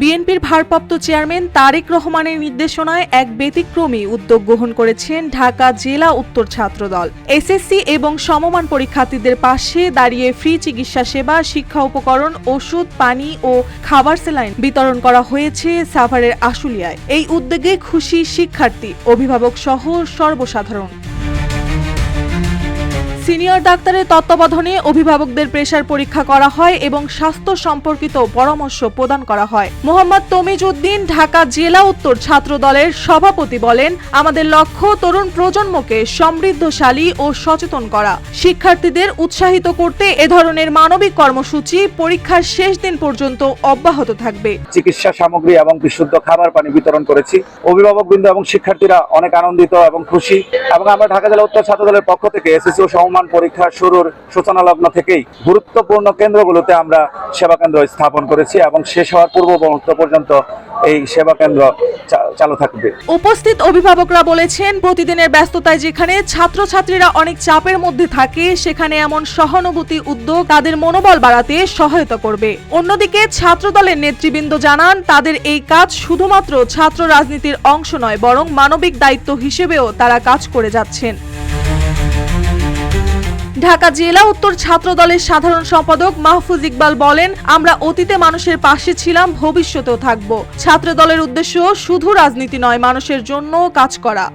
বিএনপির ভারপ্রাপ্ত চেয়ারম্যান তারেক রহমানের নির্দেশনায় এক ব্যতিক্রমী উদ্যোগ গ্রহণ করেছেন ঢাকা জেলা উত্তর ছাত্রদল। এসএসসি এবং সমমান পরীক্ষার্থীদের পাশে দাঁড়িয়ে ফ্রি চিকিৎসা সেবা, শিক্ষা উপকরণ, ওষুধ, পানি ও খাবার স্যালাইন বিতরণ করা হয়েছে সাভারের আশুলিয়ায়। এই উদ্যোগে খুশি শিক্ষার্থী, অভিভাবক সহ সর্বসাধারণ। সিনিয়র ডাক্তারের তত্ত্বাবধানে অভিভাবকদের প্রেসার পরীক্ষা করা হয় এবং স্বাস্থ্য সম্পর্কিত পরামর্শ প্রদান করা হয়। মোহাম্মদ তমিজ উদ্দিন, ঢাকা জেলা উত্তর ছাত্র দলের সভাপতি বলেন, আমাদের লক্ষ্য তরুণ প্রজন্মকে সমৃদ্ধশালী ও সচেতন করা। শিক্ষার্থীদের উৎসাহিত করতে এ ধরনের মানবিক কর্মসূচি পরীক্ষার শেষ দিন পর্যন্ত অব্যাহত থাকবে। চিকিৎসা সামগ্রী এবং বিশুদ্ধ খাবার পানি বিতরণ করেছি। অভিভাবকবৃন্দ এবং শিক্ষার্থীরা অনেক আনন্দিত এবং খুশি, এবং আমরা ঢাকা জেলা উত্তর ছাত্র দলের পক্ষ থেকে এসএসসি ও সমমান পরীক্ষা শুরুর সূচনা লগ্ন থেকেই গুরুত্বপূর্ণ কেন্দ্রগুলোতে আমরা সেবা কেন্দ্র স্থাপন করেছি এবং শেষ হওয়ার পূর্ব মুহূর্ত পর্যন্ত এই সেবা কেন্দ্র চালু থাকবে। উপস্থিত অভিভাবকরা বলেছেন, প্রতিদিনের ব্যস্ততায় যেখানে ছাত্রছাত্রীরা অনেক চাপের মধ্যে থাকে, সেখানে এমন সহানুভূতি উদ্যোগ তাদের মনোবল বাড়াতে সহায়তা করবে। অন্যদিকে ছাত্রদলের নেতৃবৃন্দ জানান, তাদের এই কাজ শুধুমাত্র ছাত্র রাজনীতির অংশ নয়, বরং মানবিক দায়িত্ব হিসেবেও তারা কাজ করে যাচ্ছেন। ঢাকা জেলা উত্তর ছাত্র দলের সাধারণ সম্পাদক মাহফুজ ইকবাল বলেন, আমরা অতীতে মানুষের পাশে ছিলাম, ভবিষ্যতেও থাকব। ছাত্র দলের উদ্দেশ্য শুধু রাজনীতি নয়, মানুষের জন্য কাজ করা।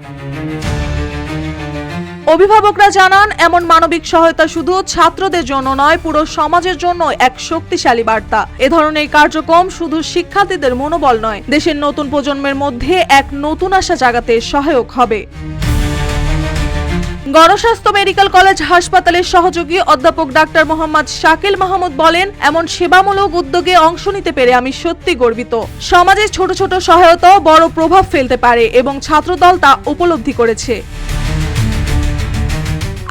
অভিভাবকরা জানান, এমন মানবিক সহায়তা শুধু ছাত্রদের জন্য নয়, পুরো সমাজের জন্য এক শক্তিশালী বার্তা। এ ধরনের কার্যক্রম শুধু শিক্ষার্থীদের মনোবল নয়, দেশের নতুন প্রজন্মের মধ্যে এক নতুন আশা জাগাতে সহায়ক হবে। গণস্বাস্থ্য মেডিকেল কলেজ হাসপাতালের সহযোগী অধ্যাপক ডাক্তার মোহাম্মদ শাকিল মাহমুদ বলেন, এমন সেবামূলক উদ্যোগে অংশ নিতে পেরে আমি সত্যি গর্বিত। সমাজের ছোট ছোট সহায়তা বড় প্রভাব ফেলতে পারে এবং ছাত্রদল তা উপলব্ধি করেছে।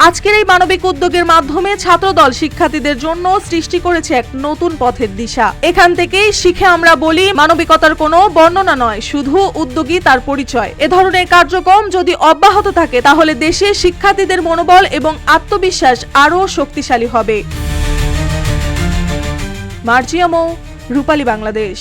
আজকের এই মানবিক উদ্যোগের মাধ্যমে ছাত্রদল শিক্ষার্থীদের জন্য সৃষ্টি করেছে এক নতুন পথের দিশা। এখান থেকেই শিখে আমরা বলি, মানবিকতার কোনো বর্ণনা নয়, শুধু উদ্যোগী তার পরিচয়। এ ধরনের কার্যক্রম যদি অব্যাহত থাকে, তাহলে দেশের শিক্ষার্থীদের মনোবল এবং আত্মবিশ্বাস আরও শক্তিশালী হবে। মার্জিয়া মৌ, রূপালী বাংলাদেশ।